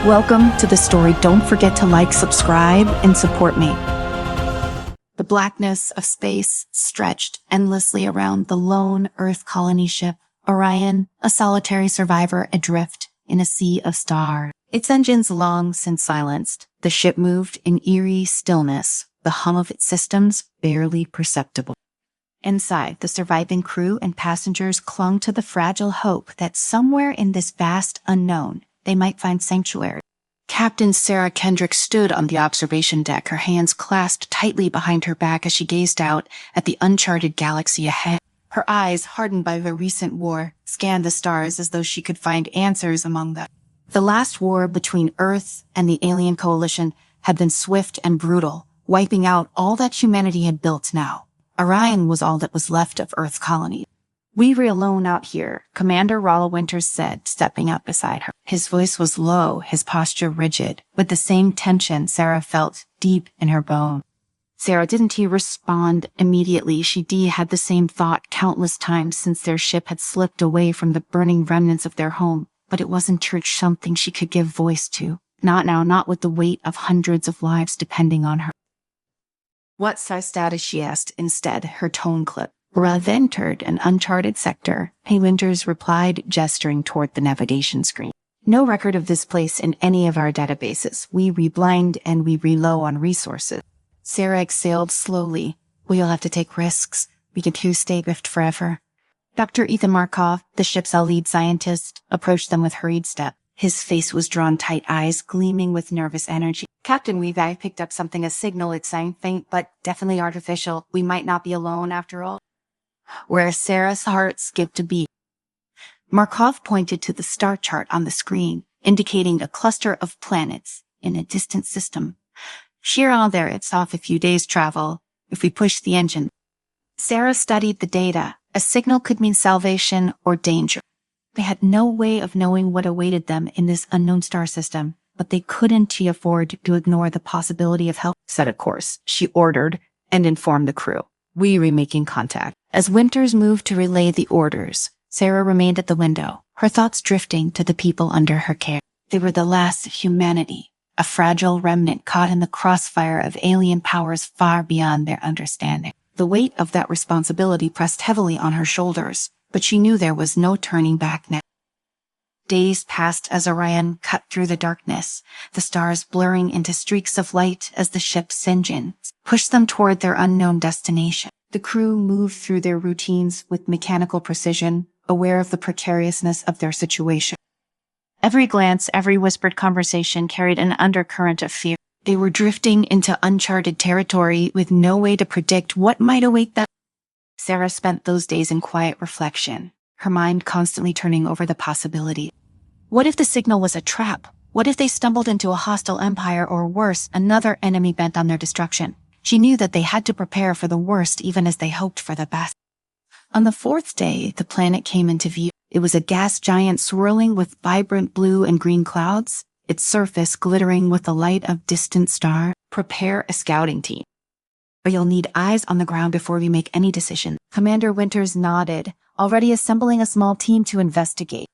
Welcome to the story. Don't forget to like, subscribe, and support me. The blackness of space stretched endlessly around the lone Earth colony ship, Orion, a solitary survivor adrift in a sea of stars. Its engines long since silenced, the ship moved in eerie stillness, the hum of its systems barely perceptible. Inside, the surviving crew and passengers clung to the fragile hope that somewhere in this vast unknown, they might find sanctuary. Captain Sarah Kendrick stood on the observation deck, her hands clasped tightly behind her back as she gazed out at the uncharted galaxy ahead. Her eyes, hardened by the recent war, scanned the stars as though she could find answers among them. The last war between Earth and the alien coalition had been swift and brutal, wiping out all that humanity had built now. Orion was all that was left of Earth colony. "We're alone out here," Commander Rolla Winters said, stepping up beside her. His voice was low, his posture rigid, with the same tension Sarah felt deep in her bone. Sarah, didn't he respond immediately? She had the same thought countless times since their ship had slipped away from the burning remnants of their home. But it wasn't something she could give voice to. Not now, not with the weight of hundreds of lives depending on her. "What's our status?" she asked. Instead, her tone clipped. "We've entered an uncharted sector," Winters replied, gesturing toward the navigation screen. "No record of this place in any of our databases. We reblind and we reload on resources." Sarah exhaled slowly. "We'll have to take risks. We can stay adrift forever." Dr. Ethan Markov, the ship's lead scientist, approached them with hurried step. His face was drawn tight, eyes gleaming with nervous energy. "Captain, I picked up something, a signal. It's faint, but definitely artificial. We might not be alone after all." Where Sarah's heart skipped a beat. Markov pointed to the star chart on the screen, indicating a cluster of planets in a distant system. "Sheer on there, it's off a few days' travel, if we push the engine." Sarah studied the data. A signal could mean salvation or danger. They had no way of knowing what awaited them in this unknown star system, but they couldn't afford to ignore the possibility of help. "Set a course," she ordered, and informed the crew. "We are making contact." As Winters moved to relay the orders, Sarah remained at the window, her thoughts drifting to the people under her care. They were the last of humanity, a fragile remnant caught in the crossfire of alien powers far beyond their understanding. The weight of that responsibility pressed heavily on her shoulders, but she knew there was no turning back now. Days passed as Orion cut through the darkness, the stars blurring into streaks of light as the ship's engines pushed them toward their unknown destination. The crew moved through their routines with mechanical precision, aware of the precariousness of their situation. Every glance, every whispered conversation carried an undercurrent of fear. They were drifting into uncharted territory with no way to predict what might await them. Sarah spent those days in quiet reflection, her mind constantly turning over the possibility. What if the signal was a trap? What if they stumbled into a hostile empire, or worse, another enemy bent on their destruction? She knew that they had to prepare for the worst even as they hoped for the best. On the fourth day, the planet came into view. It was a gas giant swirling with vibrant blue and green clouds, its surface glittering with the light of distant stars. "Prepare a scouting team. But you'll need eyes on the ground before we make any decision." Commander Winters nodded, already assembling a small team to investigate.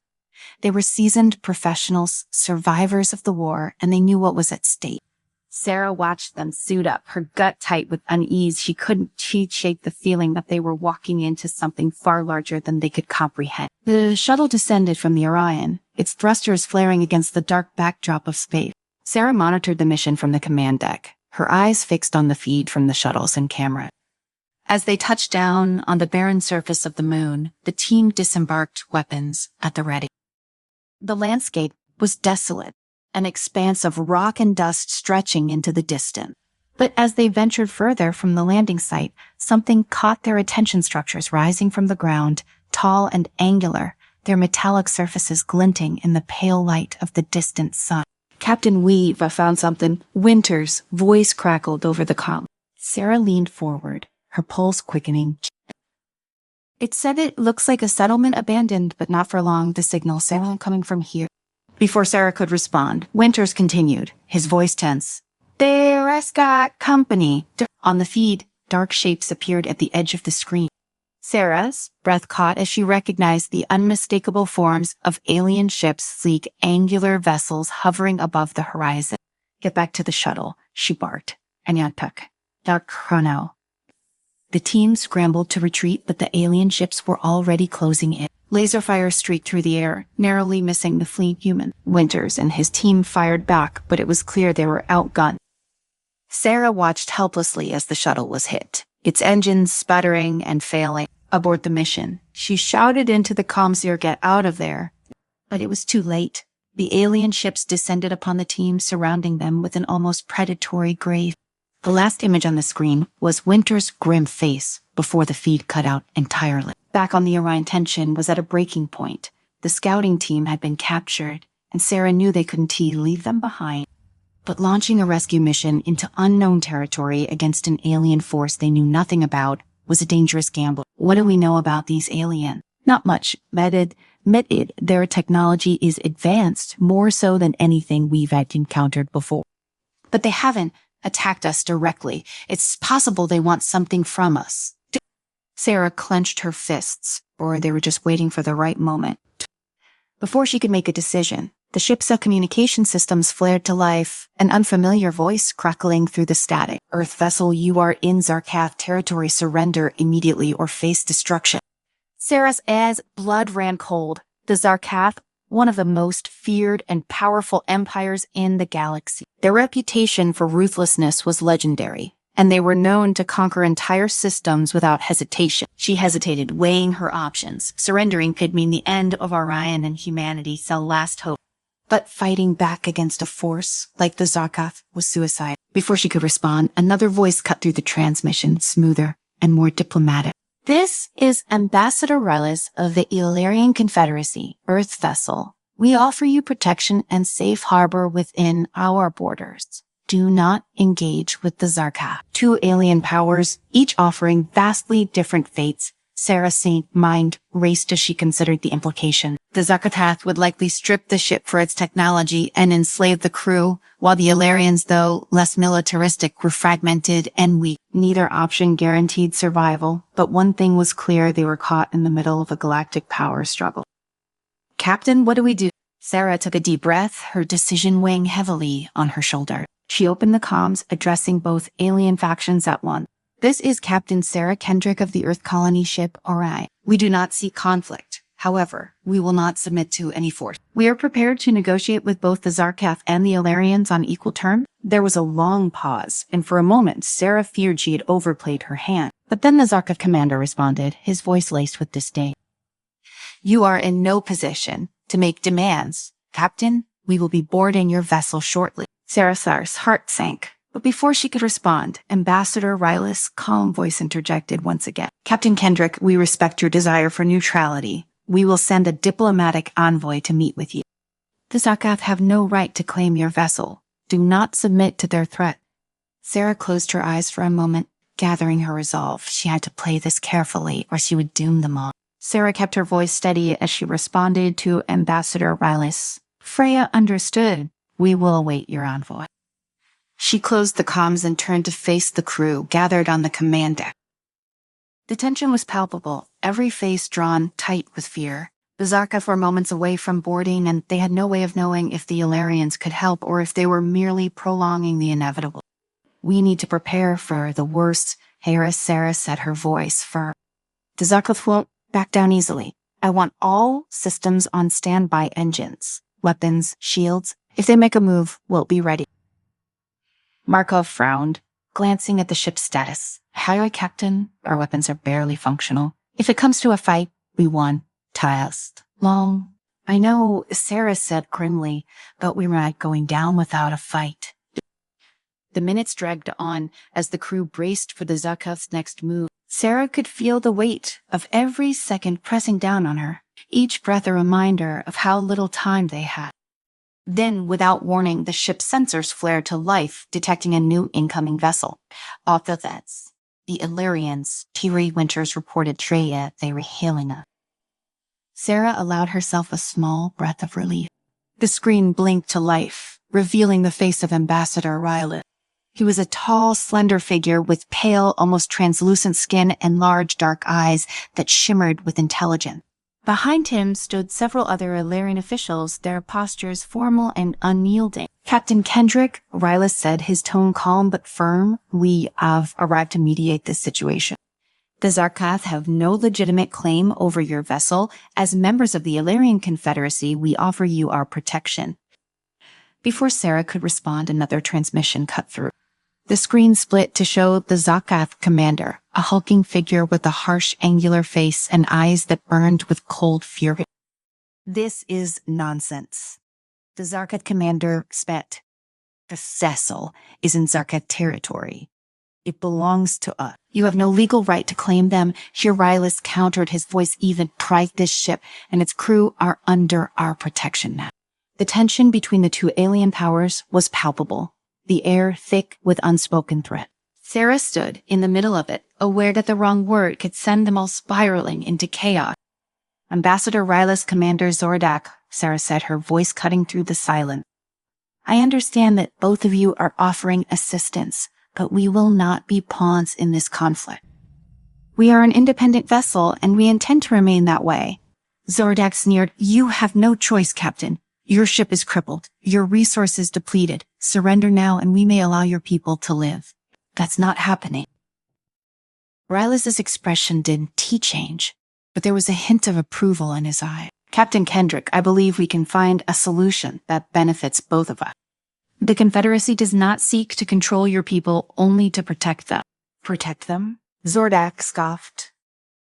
They were seasoned professionals, survivors of the war, and they knew what was at stake. Sarah watched them suit up, her gut tight with unease. She couldn't shake the feeling that they were walking into something far larger than they could comprehend. The shuttle descended from the Orion, its thrusters flaring against the dark backdrop of space. Sarah monitored the mission from the command deck, her eyes fixed on the feed from the shuttles and camera. As they touched down on the barren surface of the moon, the team disembarked, weapons at the ready. The landscape was desolate, an expanse of rock and dust stretching into the distance. But as they ventured further from the landing site, something caught their attention. Structures rising from the ground, tall and angular, their metallic surfaces glinting in the pale light of the distant sun. "Captain, I found something." Winters' voice crackled over the comm. Sarah leaned forward, her pulse quickening. "It said it looks like a settlement abandoned, but not for long. The signal coming from here." Before Sarah could respond, Winters continued, his voice tense. "There's got company." On the feed, dark shapes appeared at the edge of the screen. Sarah's breath caught as she recognized the unmistakable forms of alien ships, sleek, angular vessels hovering above the horizon. "Get back to the shuttle," she barked. "Anyantuk. Dark Chrono." The team scrambled to retreat, but the alien ships were already closing in. Laser fire streaked through the air, narrowly missing the fleeing human. Winters and his team fired back, but it was clear they were outgunned. Sarah watched helplessly as the shuttle was hit, its engines sputtering and failing. Aboard the mission, she shouted into the comms ear, "Get out of there." But it was too late. The alien ships descended upon the team, surrounding them with an almost predatory gaze. The last image on the screen was Winter's grim face before the feed cut out entirely. Back on the Orion, tension was at a breaking point. The scouting team had been captured, and Sarah knew they couldn't leave them behind. But launching a rescue mission into unknown territory against an alien force they knew nothing about was a dangerous gamble. What do we know about these aliens? Not much. Their technology is advanced, more so than anything we've encountered before. But they haven't attacked us directly. It's possible they want something from us. Sarah clenched her fists, or they were just waiting for the right moment. Before she could make a decision, the ship's communication systems flared to life, an unfamiliar voice crackling through the static. "Earth vessel, you are in Zarkath territory. Surrender immediately or face destruction." Sarah's blood ran cold. The Zarkath, one of the most feared and powerful empires in the galaxy. Their reputation for ruthlessness was legendary, and they were known to conquer entire systems without hesitation. She hesitated, weighing her options. Surrendering could mean the end of Orion and humanity's last hope. But fighting back against a force like the Zarkath was suicide. Before she could respond, another voice cut through the transmission, smoother and more diplomatic. "This is Ambassador Rylis of the Illyrian Confederacy, Earth vessel. We offer you protection and safe harbor within our borders. Do not engage with the Zarkath." Two alien powers, each offering vastly different fates. Sarah's mind raced as she considered the implication. The Zarkath would likely strip the ship for its technology and enslave the crew, while the Illyrians, though less militaristic, were fragmented and weak. Neither option guaranteed survival, but one thing was clear: they were caught in the middle of a galactic power struggle. "Captain, what do we do?" Sarah took a deep breath, her decision weighing heavily on her shoulder. She opened the comms, addressing both alien factions at once. "This is Captain Sarah Kendrick of the Earth colony ship Orion. We do not seek conflict. However, we will not submit to any force. We are prepared to negotiate with both the Zarkath and the Illyrians on equal terms." There was a long pause, and for a moment, Sarah feared she had overplayed her hand. But then the Zarkath commander responded, his voice laced with disdain. "You are in no position to make demands. Captain, we will be boarding your vessel shortly." Sarah's heart sank. But before she could respond, Ambassador Rylis' calm voice interjected once again. "Captain Kendrick, we respect your desire for neutrality. We will send a diplomatic envoy to meet with you. The Zarkath have no right to claim your vessel. Do not submit to their threat." Sarah closed her eyes for a moment, gathering her resolve. She had to play this carefully, or she would doom them all. Sarah kept her voice steady as she responded to Ambassador Rylis. "Freya understood. We will await your envoy." She closed the comms and turned to face the crew gathered on the command deck. The tension was palpable, every face drawn tight with fear. The Zarkath were moments away from boarding, and they had no way of knowing if the Illyrians could help or if they were merely prolonging the inevitable. "We need to prepare for the worst," Sarah said, her voice firm. "The Zarkath won't back down easily. I want all systems on standby: engines, weapons, shields. If they make a move, we'll be ready." Markov frowned, glancing at the ship's status. "Hi, Captain. Our weapons are barely functional. If it comes to a fight, we won. Test. Long." "I know," Sarah said grimly, "but we're not going down without a fight." The minutes dragged on as the crew braced for the Zarkath's next move. Sarah could feel the weight of every second pressing down on her, each breath a reminder of how little time they had. Then, without warning, the ship's sensors flared to life, detecting a new incoming vessel. That's the Illyrians. Thierry Winters reported Treya. They were hailing us. Sarah allowed herself a small breath of relief. The screen blinked to life, revealing the face of Ambassador Rylis. He was a tall, slender figure with pale, almost translucent skin and large, dark eyes that shimmered with intelligence. Behind him stood several other Illyrian officials, their postures formal and unyielding. Captain Kendrick, Rylus said, his tone calm but firm. We have arrived to mediate this situation. The Zarkath have no legitimate claim over your vessel. As members of the Illyrian Confederacy, we offer you our protection. Before Sarah could respond, another transmission cut through. The screen split to show the Zarkath commander, a hulking figure with a harsh, angular face and eyes that burned with cold fury. This is nonsense. The Zarkath commander spat. The vessel is in Zarkath territory. It belongs to us. You have no legal right to claim them. Here Rylus countered, his voice even. Pride, this ship and its crew are under our protection now. The tension between the two alien powers was palpable, the air thick with unspoken threat. Sarah stood in the middle of it, aware that the wrong word could send them all spiraling into chaos. Ambassador Rylus, Commander Zordak, Sarah said, her voice cutting through the silence. I understand that both of you are offering assistance, but we will not be pawns in this conflict. We are an independent vessel, and we intend to remain that way. Zordak sneered. You have no choice, Captain. Your ship is crippled, your resources depleted. Surrender now and we may allow your people to live. That's not happening. Rylus's expression didn't change, but there was a hint of approval in his eye. Captain Kendrick, I believe we can find a solution that benefits both of us. The Confederacy does not seek to control your people, only to protect them. Protect them? Zordak scoffed.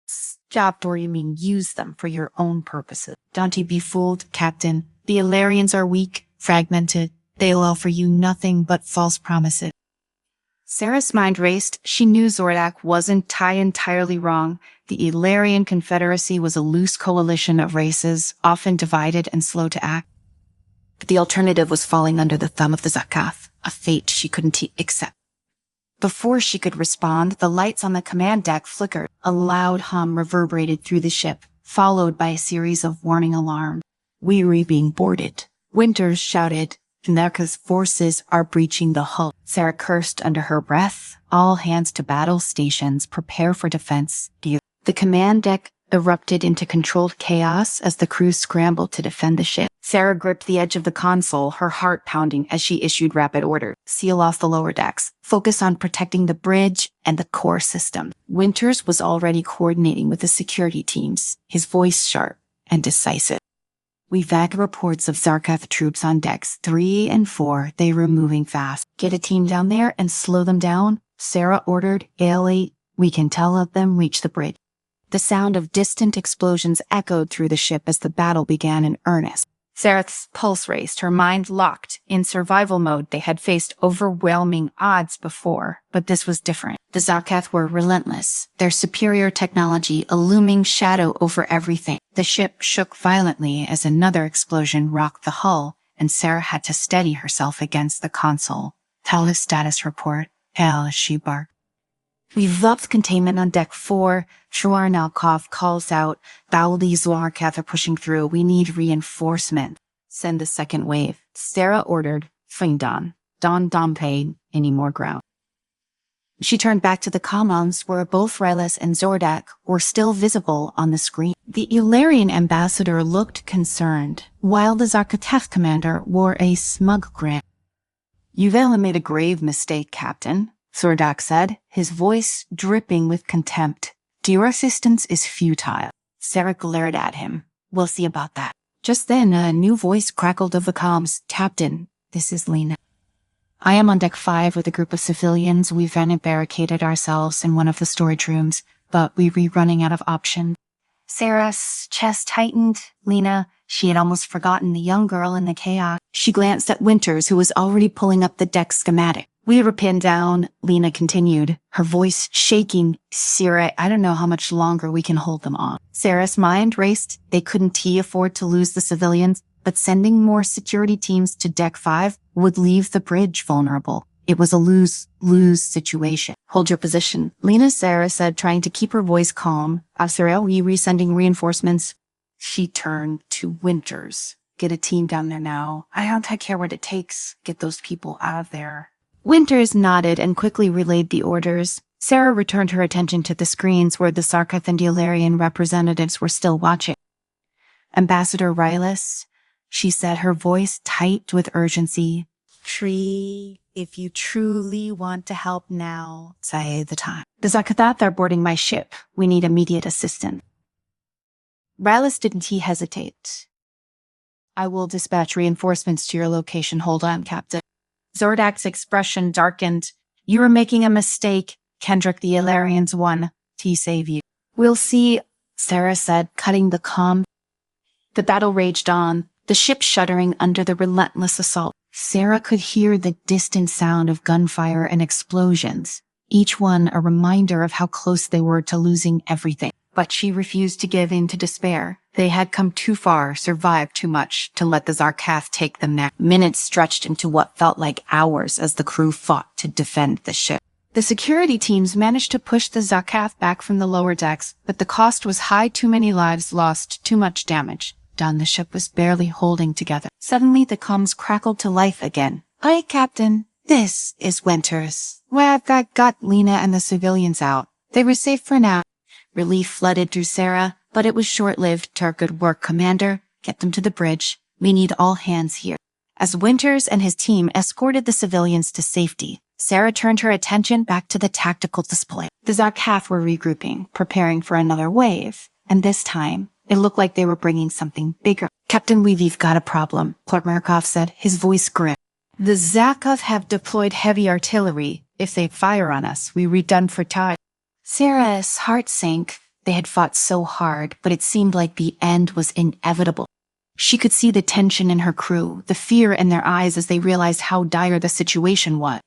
Stopped, or you mean use them for your own purposes. Don't you be fooled, Captain. The Illyrians are weak, fragmented. They'll offer you nothing but false promises. Sarah's mind raced. She knew Zordak wasn't entirely wrong. The Illyrian Confederacy was a loose coalition of races, often divided and slow to act. But the alternative was falling under the thumb of the Zarkath, a fate she couldn't accept. Before she could respond, the lights on the command deck flickered. A loud hum reverberated through the ship, followed by a series of warning alarms. We're being boarded. Winters shouted. Nerka's forces are breaching the hull. Sarah cursed under her breath. All hands to battle stations. Prepare for defense. The command deck erupted into controlled chaos as the crew scrambled to defend the ship. Sarah gripped the edge of the console, her heart pounding as she issued rapid orders. Seal off the lower decks. Focus on protecting the bridge and the core system. Winters was already coordinating with the security teams, his voice sharp and decisive. We've had reports of Zarkath troops on decks 3 and 4. They were moving fast. Get a team down there and slow them down, Sarah ordered. L8, we can tell of them reach the bridge. The sound of distant explosions echoed through the ship as the battle began in earnest. Sarah's pulse raced, her mind locked. In survival mode, they had faced overwhelming odds before, but this was different. The Zarkath were relentless, their superior technology a looming shadow over everything. The ship shook violently as another explosion rocked the hull, and Sarah had to steady herself against the console. Tell his status report. Hell, she barked. We've upped containment on deck 4. Shwarnalkov calls out. Baudi Zarkath are pushing through. We need reinforcement. Send the second wave. Sarah ordered. Fingdon. Don't pay any more ground. She turned back to the comms where both Rylus and Zordak were still visible on the screen. The Illyrian ambassador looked concerned, while the Zarkath commander wore a smug grin. You've made a grave mistake, Captain, Zordak said, his voice dripping with contempt. Your assistance is futile. Sarah glared at him. We'll see about that. Just then, a new voice crackled over the comms. Captain, this is Lena. I am on deck 5 with a group of civilians. We've barricaded ourselves in one of the storage rooms, but we're running out of options. Sarah's chest tightened. Lena, she had almost forgotten the young girl in the chaos. She glanced at Winters, who was already pulling up the deck schematic. We were pinned down, Lena continued, her voice shaking. Sarah, I don't know how much longer we can hold them on. Sarah's mind raced. They couldn't afford to lose the civilians, but sending more security teams to deck 5 would leave the bridge vulnerable. It was a lose-lose situation. Hold your position, Lena, Sarah said, trying to keep her voice calm. Sarah, we resending reinforcements? She turned to Winters. Get a team down there now. I don't care what it takes. Get those people out of there. Winters nodded and quickly relayed the orders. Sarah returned her attention to the screens where the Zarketh and Elarian representatives were still watching. Ambassador Rylus, she said, her voice tight with urgency. Tree, if you truly want to help now, say the time. The Zarkethath are boarding my ship. We need immediate assistance. Rylus didn't hesitate. I will dispatch reinforcements to your location. Hold on, Captain. Zordak's expression darkened. You are making a mistake. Kendrick the Ilarians won. To save you. We'll see, Sarah said, cutting the comm. The battle raged on, the ship shuddering under the relentless assault. Sarah could hear the distant sound of gunfire and explosions, each one a reminder of how close they were to losing everything. But she refused to give in to despair. They had come too far, survived too much, to let the Zarketh take them next. Minutes stretched into what felt like hours as the crew fought to defend the ship. The security teams managed to push the Zarketh back from the lower decks, but the cost was high. Too many lives lost, too much damage. Done, the ship was barely holding together. Suddenly, the comms crackled to life again. Aye, Captain. This is Winters. Well, I've got Lena and the civilians out. They were safe for now. Relief flooded through Sarah, but it was short-lived. Good work, Commander. Get them to the bridge. We need all hands here. As Winters and his team escorted the civilians to safety, Sarah turned her attention back to the tactical display. The Zarketh were regrouping, preparing for another wave, and this time, it looked like they were bringing something bigger. Captain, we've got a problem, Clark Markov said, his voice grim. The Zarketh have deployed heavy artillery. If they fire on us, we're done for time. Sarah's heart sank. They had fought so hard, but it seemed like the end was inevitable. She could see the tension in her crew, the fear in their eyes as they realized how dire the situation was.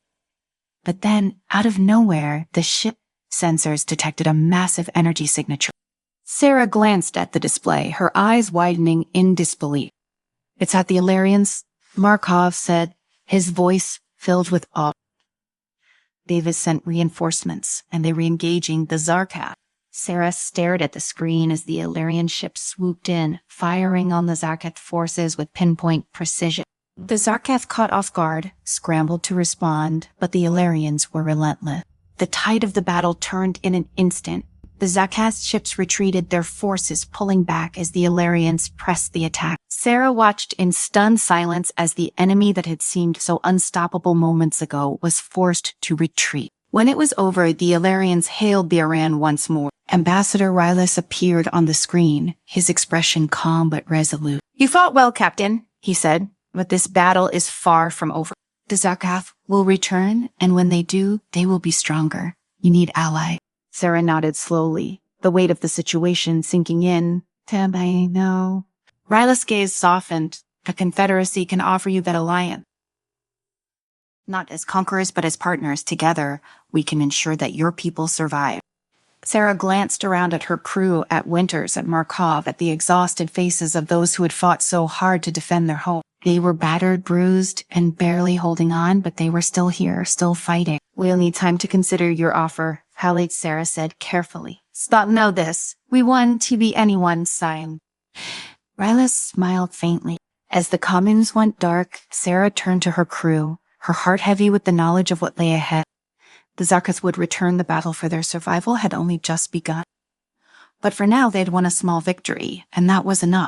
But then, out of nowhere, the ship sensors detected a massive energy signature. Sarah glanced at the display, her eyes widening in disbelief. It's at the Ilarians, Markov said, his voice filled with awe. Davis sent reinforcements, and they were engaging the Zarketh. Sarah stared at the screen as the Ilarian ship swooped in, firing on the Zarketh forces with pinpoint precision. The Zarketh, caught off guard, scrambled to respond, but the Ilarians were relentless. The tide of the battle turned in an instant. The Zarketh ships retreated, their forces pulling back as the Ilarians pressed the attack. Sarah watched in stunned silence as the enemy that had seemed so unstoppable moments ago was forced to retreat. When it was over, the Ilarians hailed the Iran once more. Ambassador Rylus appeared on the screen, his expression calm but resolute. You fought well, Captain, he said, but this battle is far from over. The Zarketh will return, and when they do, they will be stronger. You need allies. Sarah nodded slowly, the weight of the situation sinking in. I know. Rylus' gaze softened. A confederacy can offer you that alliance. Not as conquerors, but as partners. Together, we can ensure that your people survive. Sarah glanced around at her crew, at Winters, at Markov, at the exhausted faces of those who had fought so hard to defend their home. They were battered, bruised, and barely holding on, but they were still here, still fighting. We'll need time to consider your offer, Halate, Sarah said carefully. Stop, know this. We want to be anyone's sign. Rylus smiled faintly. As the commons went dark, Sarah turned to her crew, her heart heavy with the knowledge of what lay ahead. The Zarketh would return. The battle for their survival had only just begun. But for now, they'd won a small victory, and that was enough.